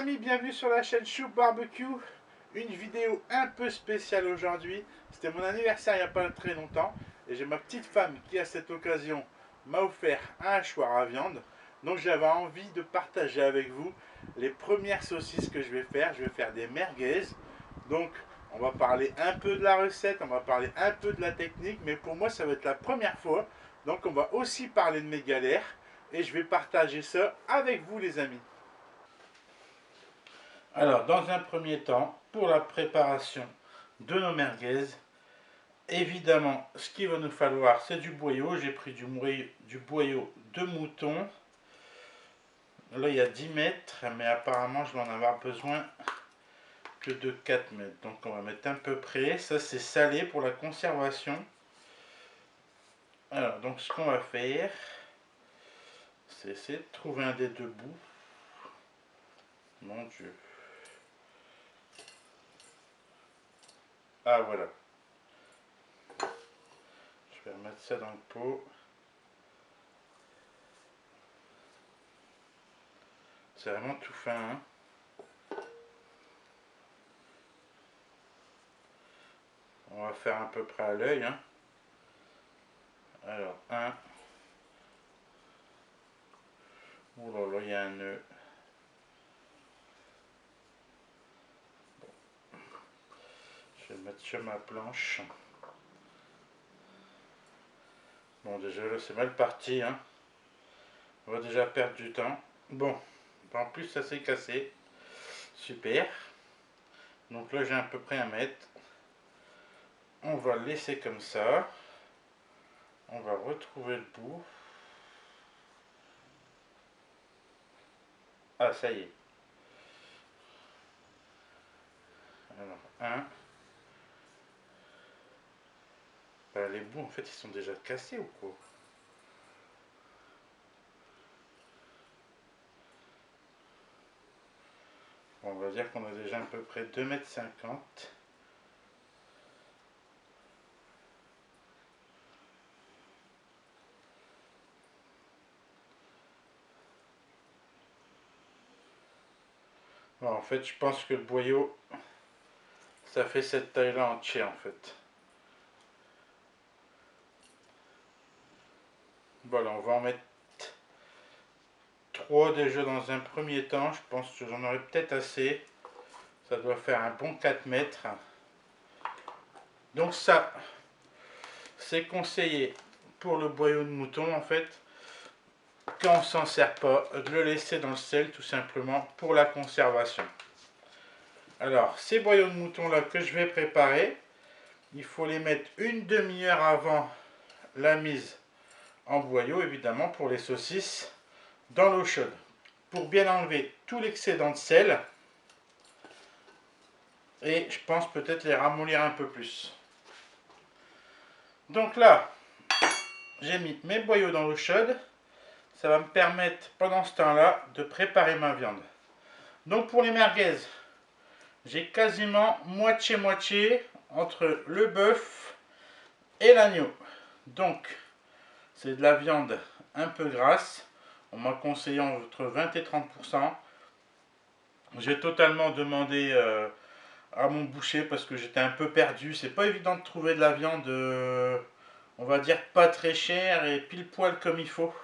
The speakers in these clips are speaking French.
amis, bienvenue sur la chaîne Chou Barbecue. Une vidéo un peu spéciale aujourd'hui. C'était mon anniversaire il n'y a pas très longtemps. Et j'ai ma petite femme qui à cette occasion m'a offert un hachoir à viande. Donc j'avais envie de partager avec vous les premières saucisses que je vais faire. Je vais faire des merguez. Donc on va parler un peu de la recette, on va parler un peu de la technique. Mais pour moi ça va être la première fois. Donc on va aussi parler de mes galères. Et je vais partager ça avec vous les amis. Alors, dans un premier temps, pour la préparation de nos merguez, évidemment, ce qu'il va nous falloir, c'est du boyau. J'ai pris du boyau de mouton. Là, il y a 10 mètres, mais apparemment, je vais en avoir besoin que de 4 mètres. Donc, on va mettre à peu près. Ça, c'est salé pour la conservation. Alors, donc, ce qu'on va faire, c'est essayer de trouver un des deux bouts. Mon Dieu. Ah, voilà. Je vais remettre ça dans le pot. C'est vraiment tout fin, hein. On va faire à peu près à l'œil, hein. Alors, un. Oh là là, il y a un nœud. Bon. Je vais le mettre sur ma planche. Bon, déjà là, c'est mal parti, hein. On va déjà perdre du temps. Bon, en plus, ça s'est cassé. Super. Donc là, j'ai à peu près 1 mètre. On va le laisser comme ça. On va retrouver le bout. Ah, ça y est. Alors, un. Ben, les bouts, en fait, ils sont déjà cassés ou quoi? Bon, on va dire qu'on a déjà à peu près 2,50 m. Bon, en fait, je pense que le boyau, ça fait cette taille-là entière, en fait. Voilà, on va en mettre 3 déjà dans un premier temps. Je pense que j'en aurai peut-être assez. Ça doit faire un bon 4 mètres. Donc ça, c'est conseillé pour le boyau de mouton, en fait, quand on s'en sert pas, de le laisser dans le sel, tout simplement, pour la conservation. Alors, ces boyaux de mouton là que je vais préparer, il faut les mettre une demi-heure avant la mise en boyau, évidemment, pour les saucisses, dans l'eau chaude, pour bien enlever tout l'excédent de sel. Et je pense peut-être les ramollir un peu plus. Donc là, j'ai mis mes boyaux dans l'eau chaude. Ça va me permettre pendant ce temps-là de préparer ma viande. Donc pour les merguez, j'ai quasiment moitié-moitié entre le bœuf et l'agneau. Donc c'est de la viande un peu grasse. On m'a conseillé entre 20 et 30%. J'ai totalement demandé à mon boucher parce que j'étais un peu perdu. C'est pas évident de trouver de la viande, on va dire pas très chère et pile poil comme il faut.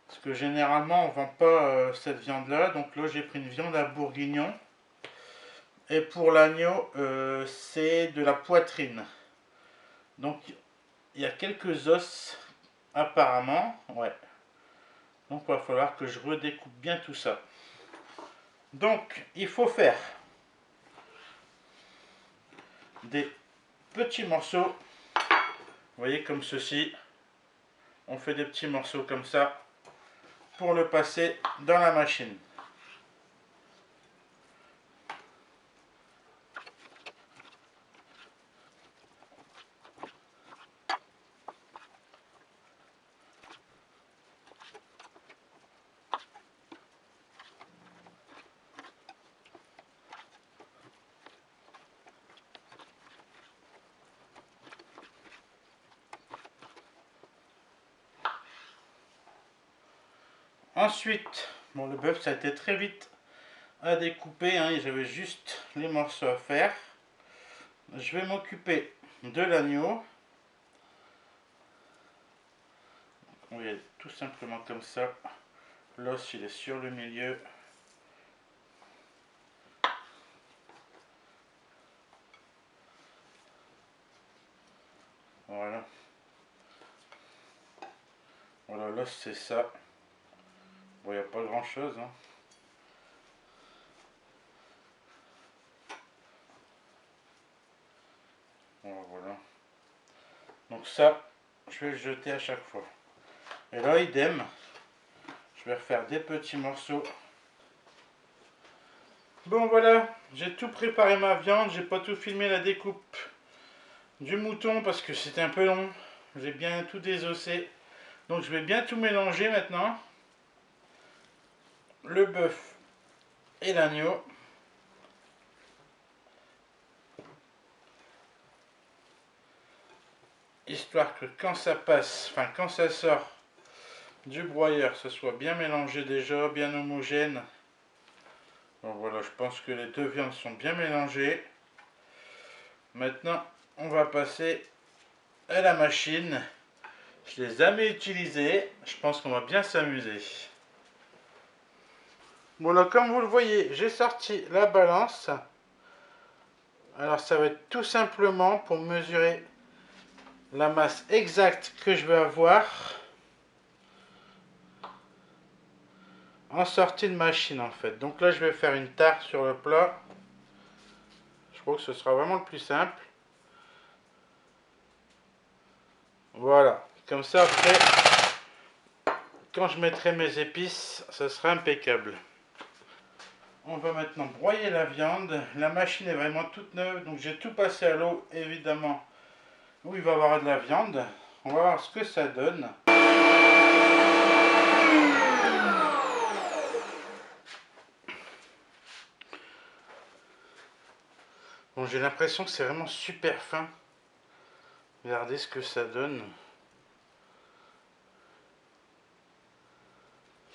Parce que généralement on vend pas cette viande là. Donc là j'ai pris une viande à bourguignon. Et pour l'agneau c'est de la poitrine. Donc il y a quelques os apparemment. Ouais. Donc il va falloir que je redécoupe bien tout ça. Donc il faut faire des petits morceaux. Vous voyez comme ceci. On fait des petits morceaux comme ça pour le passer dans la machine. Ensuite, bon, le bœuf ça a été très vite à découper, hein, j'avais juste les morceaux à faire. Je vais m'occuper de l'agneau. Oui, tout simplement comme ça. L'os il est sur le milieu. Voilà. Voilà, l'os c'est ça. Bon, il n'y a pas grand chose. Hein. Voilà. Donc ça, je vais le jeter à chaque fois. Et là, idem. Je vais refaire des petits morceaux. Bon voilà, j'ai tout préparé ma viande. J'ai pas tout filmé la découpe du mouton parce que c'était un peu long. J'ai bien tout désossé. Donc je vais bien tout mélanger maintenant. Le bœuf et l'agneau. Histoire que quand ça passe, enfin quand ça sort du broyeur, ce soit bien mélangé déjà, bien homogène. Donc voilà, je pense que les deux viandes sont bien mélangées. Maintenant, on va passer à la machine. Je l'ai jamais utilisée. Je pense qu'on va bien s'amuser. Bon là, comme vous le voyez, j'ai sorti la balance. Alors ça va être tout simplement pour mesurer la masse exacte que je vais avoir en sortie de machine en fait. Donc là, je vais faire une tare sur le plat. Je crois que ce sera vraiment le plus simple. Voilà, comme ça après, quand je mettrai mes épices, ce sera impeccable. On va maintenant broyer la viande. La machine est vraiment toute neuve, donc j'ai tout passé à l'eau, évidemment, où il va y avoir de la viande. On va voir ce que ça donne. Bon, j'ai l'impression que c'est vraiment super fin. Regardez ce que ça donne.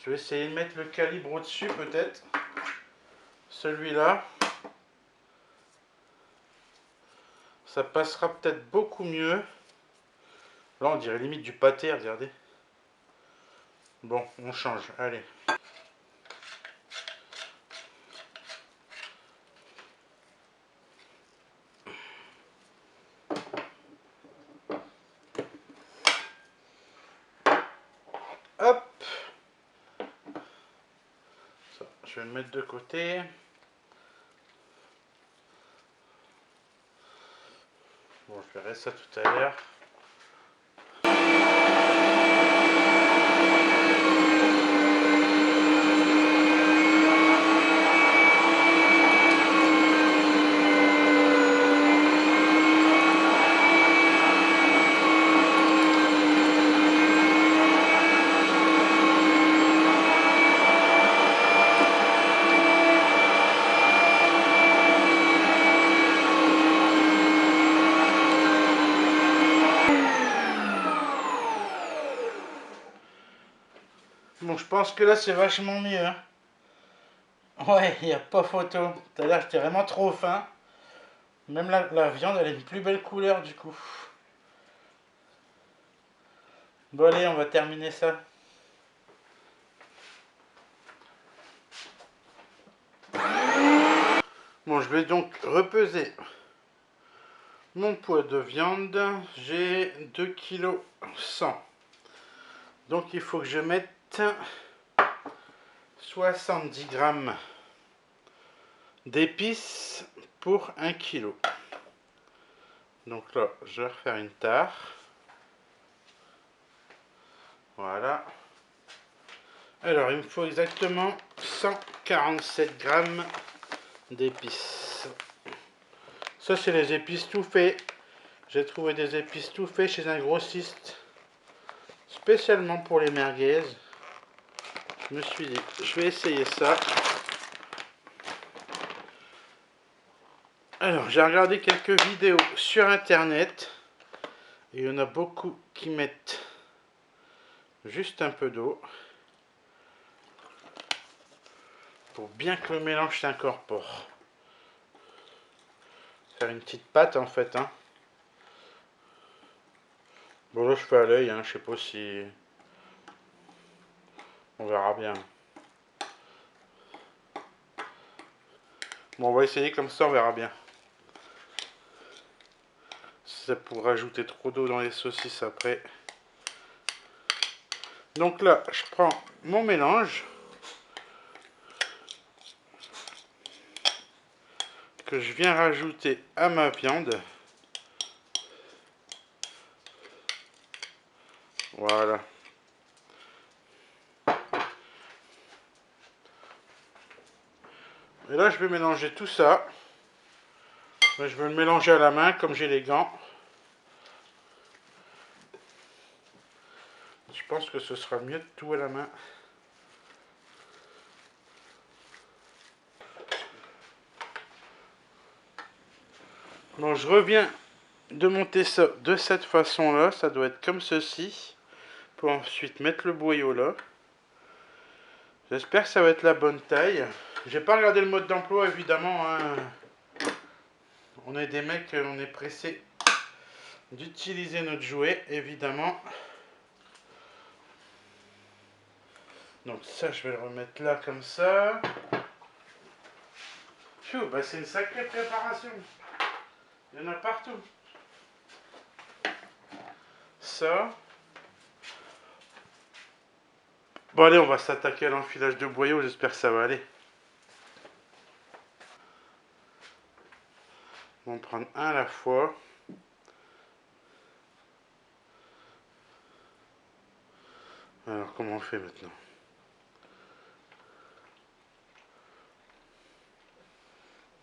Je vais essayer de mettre le calibre au-dessus peut-être. Celui-là. Ça passera peut-être beaucoup mieux. Là, on dirait limite du pâté, regardez. Bon, on change, allez. Hop. Ça, je vais le mettre de côté. Bon, je verrai ça tout à l'heure. Bon, je pense que là, c'est vachement mieux. Hein. Ouais, il n'y a pas photo. Tout à l'heure, j'étais vraiment trop fin. Même la viande, elle a une plus belle couleur, du coup. Bon, allez, on va terminer ça. Bon, je vais donc repeser mon poids de viande. J'ai 2 kg 100. Donc, il faut que je mette 70 grammes d'épices pour 1 kg. Donc là, je vais refaire une tare. Voilà. Alors, il me faut exactement 147 grammes d'épices. Ça, c'est les épices tout faits. J'ai trouvé des épices tout faits chez un grossiste, spécialement pour les merguez. Je me suis dit, je vais essayer ça. Alors, j'ai regardé quelques vidéos sur internet. Et il y en a beaucoup qui mettent juste un peu d'eau. pour bien que le mélange s'incorpore. Faire une petite pâte en fait, hein. Bon là je fais à l'œil, hein, je sais pas si... On verra bien. Bon on va essayer comme ça, on verra bien. Ça pourrait rajouter trop d'eau dans les saucisses après. Donc là, je prends mon mélange que je viens rajouter à ma viande. Voilà. Et là, je vais mélanger tout ça. Je vais le mélanger à la main, comme j'ai les gants. Je pense que ce sera mieux de tout à la main. Bon, je reviens de monter ça de cette façon-là. Ça doit être comme ceci. Pour ensuite mettre le boyau là. J'espère que ça va être la bonne taille. J'ai pas regardé le mode d'emploi, évidemment, hein. On est des mecs, on est pressés d'utiliser notre jouet, évidemment. Donc ça, je vais le remettre là comme ça. Pfiou, bah c'est une sacrée préparation. Il y en a partout. Ça. Bon allez, on va s'attaquer à l'enfilage de boyaux, j'espère que ça va aller. On va en prendre un à la fois. Alors comment on fait maintenant?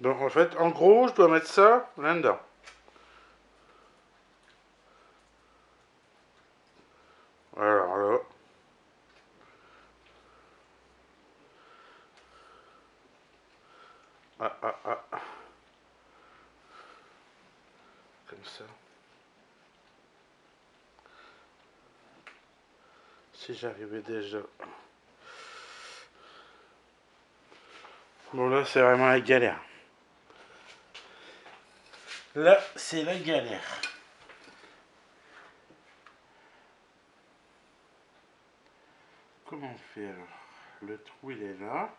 Donc en fait, en gros, je dois mettre ça là-dedans. Alors là. Ah. Comme ça. Si j'arrivais déjà. Bon là, c'est vraiment la galère. Là, c'est la galère. Comment on fait alors? Le trou, il est là.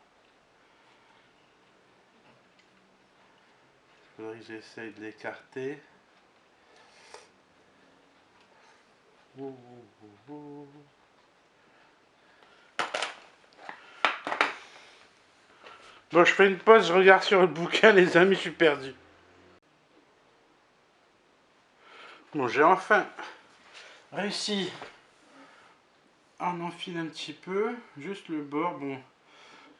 Il faudrait que j'essaye de l'écarter. Bon, je fais une pause, je regarde sur le bouquin, les amis, je suis perdu. Bon, j'ai enfin réussi à en enfiler un petit peu. Juste le bord, bon,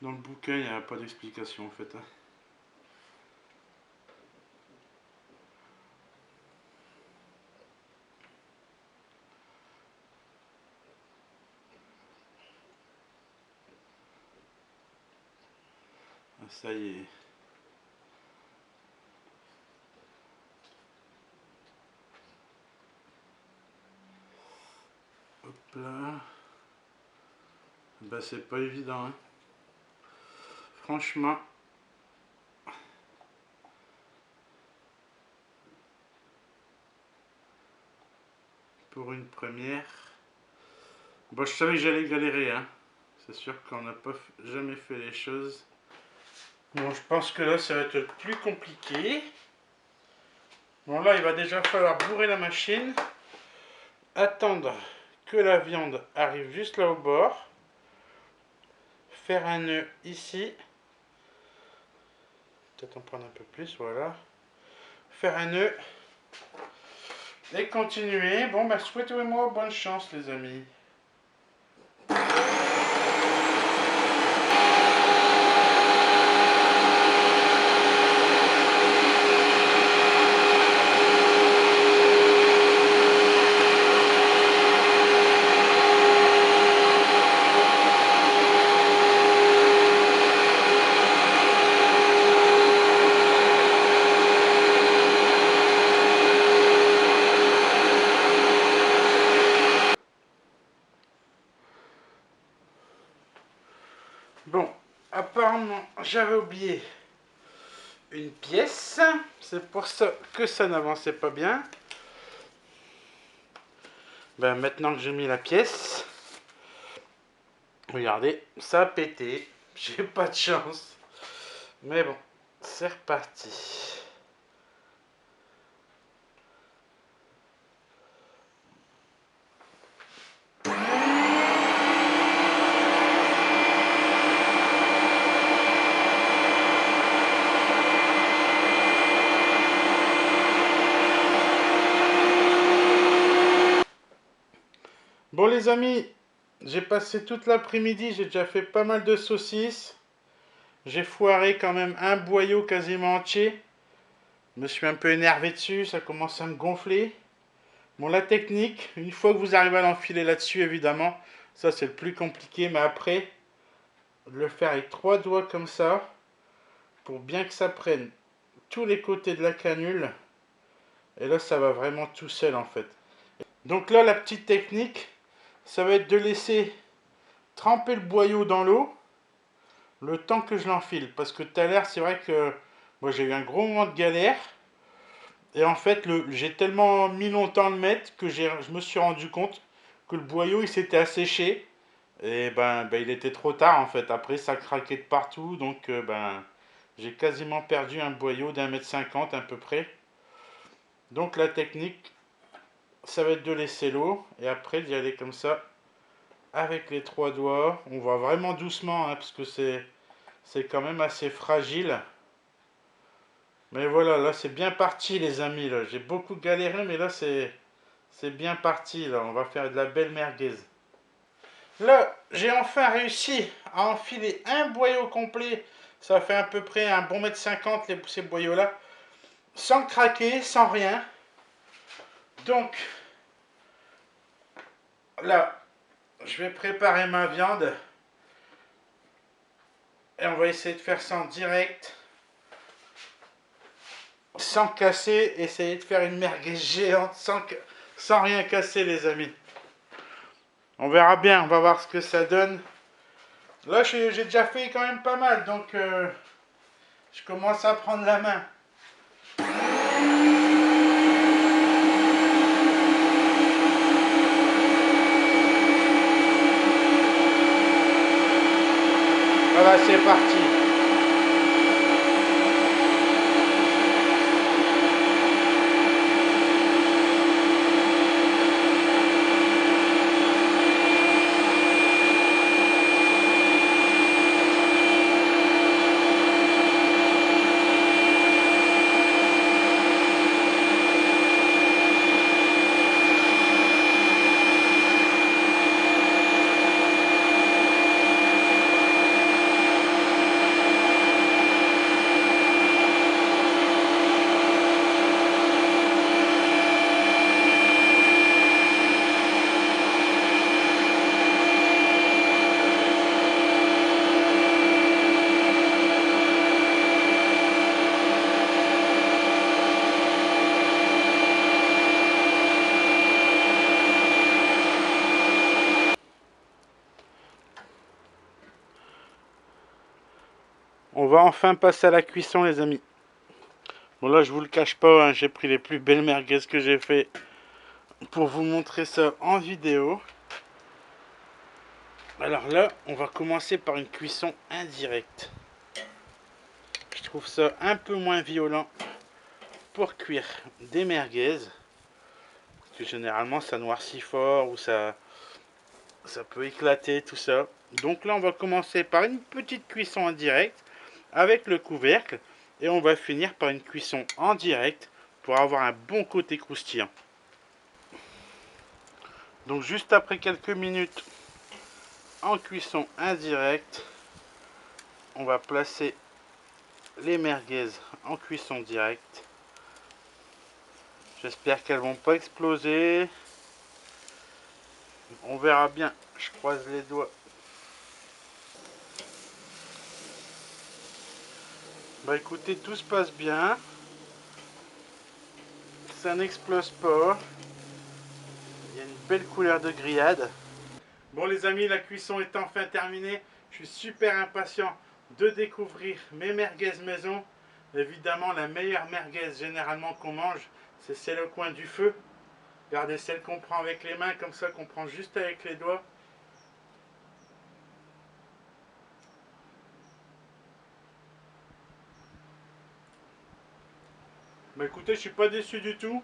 dans le bouquin, il n'y a pas d'explication en fait, hein. Ah, ça y est. Hop là. Bah c'est pas évident, hein. Franchement. Pour une première. Bon, je savais que j'allais galérer, hein. C'est sûr qu'on n'a pas jamais fait les choses. Bon, je pense que là, ça va être plus compliqué. Bon, là, il va déjà falloir bourrer la machine. Attendre que la viande arrive juste là au bord. Faire un nœud ici. Peut-être en prendre un peu plus, voilà. Faire un nœud. Et continuer. Bon, bah, souhaitez-moi bonne chance, les amis. Bon, apparemment j'avais oublié une pièce. C'est pour ça que ça n'avançait pas bien. Ben, maintenant que j'ai mis la pièce, regardez, ça a pété. J'ai pas de chance. Mais bon, c'est reparti. Bon les amis, j'ai passé toute l'après-midi, j'ai déjà fait pas mal de saucisses. J'ai foiré quand même un boyau quasiment entier. Je me suis un peu énervé dessus, ça commence à me gonfler. Bon, la technique, une fois que vous arrivez à l'enfiler là-dessus, évidemment, ça c'est le plus compliqué, mais après, de le faire avec 3 doigts comme ça, pour bien que ça prenne tous les côtés de la canule. Et là, ça va vraiment tout seul en fait. Donc là, la petite technique, ça va être de laisser tremper le boyau dans l'eau le temps que je l'enfile. Parce que tout à l'heure, c'est vrai que moi j'ai eu un gros moment de galère. Et en fait, j'ai tellement mis longtemps à le mettre que je me suis rendu compte que le boyau il s'était asséché. Et ben, il était trop tard en fait. Après, ça craquait de partout. Donc j'ai quasiment perdu un boyau d'1,50 m à peu près. Donc la technique, ça va être de laisser l'eau. Et après d'y aller comme ça. Avec les 3 doigts. On va vraiment doucement hein, parce que c'est quand même assez fragile. Mais voilà, là c'est bien parti les amis. Là. J'ai beaucoup galéré mais là c'est bien parti. Là. On va faire de la belle merguez. Là, j'ai enfin réussi à enfiler un boyau complet. Ça fait à peu près un bon mètre 50 ces boyaux-là. Sans craquer, sans rien. Donc, là, je vais préparer ma viande. Et on va essayer de faire ça en direct. Sans casser. Essayer de faire une merguez géante sans rien casser les amis. On verra bien, on va voir ce que ça donne. Là, j'ai déjà fait quand même pas mal. Donc, je commence à prendre la main. Voilà, c'est parti. On va enfin passer à la cuisson les amis. Bon là je vous le cache pas, hein, j'ai pris les plus belles merguez que j'ai fait pour vous montrer ça en vidéo. Alors là on va commencer par une cuisson indirecte. Je trouve ça un peu moins violent pour cuire des merguez. Parce que généralement ça noircit fort ou ça peut éclater tout ça. Donc là on va commencer par une petite cuisson indirecte avec le couvercle et on va finir par une cuisson en direct pour avoir un bon côté croustillant. Donc juste après quelques minutes en cuisson indirecte, on va placer les merguez en cuisson directe. J'espère qu'elles vont pas exploser. On verra bien, je croise les doigts. Bah écoutez, tout se passe bien. Ça n'explose pas. Il y a une belle couleur de grillade. Bon les amis, la cuisson est enfin terminée. Je suis super impatient de découvrir mes merguez maison. Évidemment, la meilleure merguez généralement qu'on mange, c'est celle au coin du feu. Regardez celle qu'on prend avec les mains, comme ça, qu'on prend juste avec les doigts. Mais écoutez, je suis pas déçu du tout.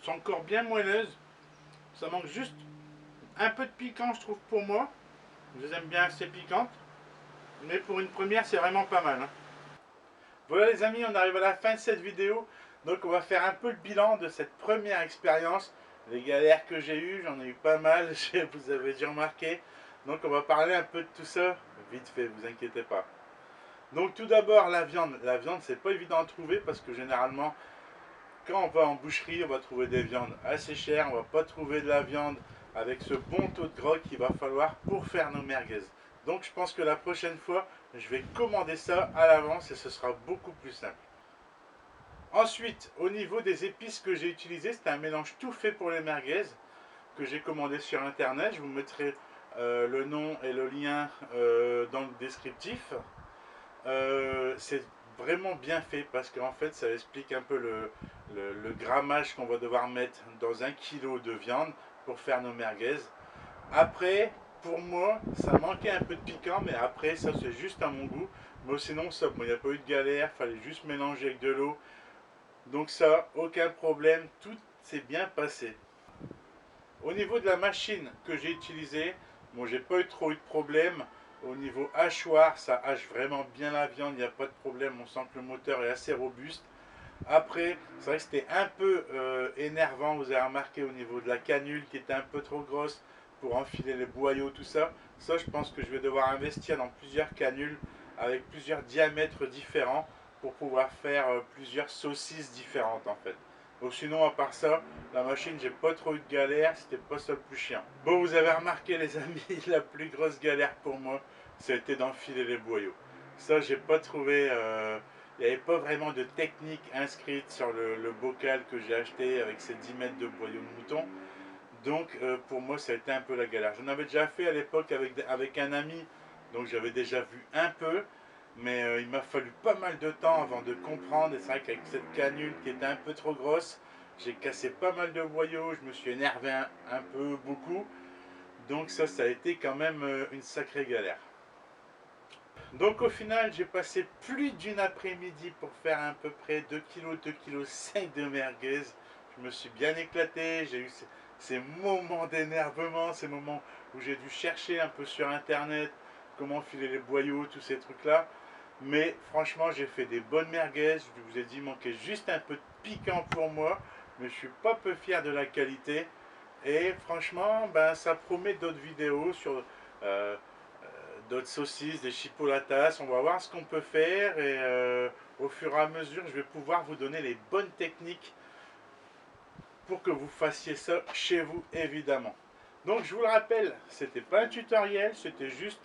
C'est encore bien moelleuse. Ça manque juste un peu de piquant, je trouve, pour moi. Je les aime bien assez piquantes. Mais pour une première, c'est vraiment pas mal, hein. Voilà les amis, on arrive à la fin de cette vidéo. Donc on va faire un peu le bilan de cette première expérience. Les galères que j'ai eues, j'en ai eu pas mal, vous avez dû remarquer. Donc on va parler un peu de tout ça. Vite fait, vous inquiétez pas. Donc tout d'abord la viande. La viande, c'est pas évident à trouver parce que généralement, quand on va en boucherie, on va trouver des viandes assez chères. On va pas trouver de la viande avec ce bon taux de gras qu'il va falloir pour faire nos merguez. Donc je pense que la prochaine fois, je vais commander ça à l'avance et ce sera beaucoup plus simple. Ensuite, au niveau des épices que j'ai utilisées, c'était un mélange tout fait pour les merguez que j'ai commandé sur internet. Je vous mettrai le nom et le lien dans le descriptif. C'est vraiment bien fait parce qu'en fait ça explique un peu le grammage qu'on va devoir mettre dans 1 kg de viande pour faire nos merguez. Après, pour moi, ça manquait un peu de piquant, mais après ça c'est juste à mon goût. Mais sinon ça, il n'y a pas eu de galère, il fallait juste mélanger avec de l'eau. Donc ça, aucun problème, tout s'est bien passé. Au niveau de la machine que j'ai utilisée, bon, j'ai pas eu trop eu de problème. Au niveau hachoir, ça hache vraiment bien la viande, il n'y a pas de problème, on sent que le moteur est assez robuste. Après, c'est vrai que c'était un peu énervant, vous avez remarqué au niveau de la canule qui était un peu trop grosse pour enfiler les boyaux, tout ça. Ça, je pense que je vais devoir investir dans plusieurs canules avec plusieurs diamètres différents pour pouvoir faire plusieurs saucisses différentes en fait. Donc sinon, à part ça, la machine, j'ai pas trop eu de galère, c'était pas ça le plus chiant. Bon, vous avez remarqué les amis, la plus grosse galère pour moi, c'était d'enfiler les boyaux. Ça, j'ai pas trouvé... il n'y avait pas vraiment de technique inscrite sur le bocal que j'ai acheté avec ces 10 mètres de boyaux de mouton. Donc pour moi ça a été un peu la galère. J'en avais déjà fait à l'époque avec un ami, donc j'avais déjà vu un peu, mais il m'a fallu pas mal de temps avant de comprendre. Et c'est vrai qu'avec cette canule qui était un peu trop grosse, j'ai cassé pas mal de boyaux, je me suis énervé un peu beaucoup. Donc ça a été quand même une sacrée galère. Donc au final, j'ai passé plus d'une après-midi pour faire à peu près 2 kg, 2,5 kg de merguez. Je me suis bien éclaté, j'ai eu ces moments d'énervement, ces moments où j'ai dû chercher un peu sur internet comment filer les boyaux, tous ces trucs-là. Mais franchement, j'ai fait des bonnes merguez. Je vous ai dit, il manquait juste un peu de piquant pour moi, mais je suis pas peu fier de la qualité. Et franchement, ben, ça promet d'autres vidéos sur d'autres saucisses, des chipolatas. On va voir ce qu'on peut faire et au fur et à mesure, je vais pouvoir vous donner les bonnes techniques pour que vous fassiez ça chez vous, évidemment. Donc, je vous le rappelle, c'était pas un tutoriel, c'était juste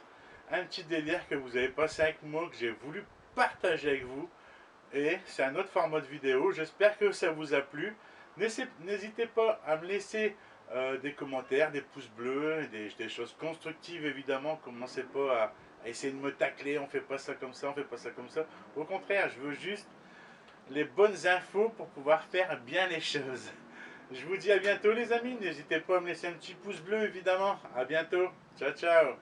un petit délire que vous avez passé avec moi, que j'ai voulu partager avec vous. Et c'est un autre format de vidéo. J'espère que ça vous a plu. N'hésitez pas à me laisser des commentaires, des pouces bleus, des choses constructives évidemment. Commencez pas à essayer de me tacler, on fait pas ça comme ça, on fait pas ça comme ça. Au contraire, je veux juste les bonnes infos pour pouvoir faire bien les choses. Je vous dis à bientôt les amis. N'hésitez pas à me laisser un petit pouce bleu évidemment. À bientôt. Ciao ciao.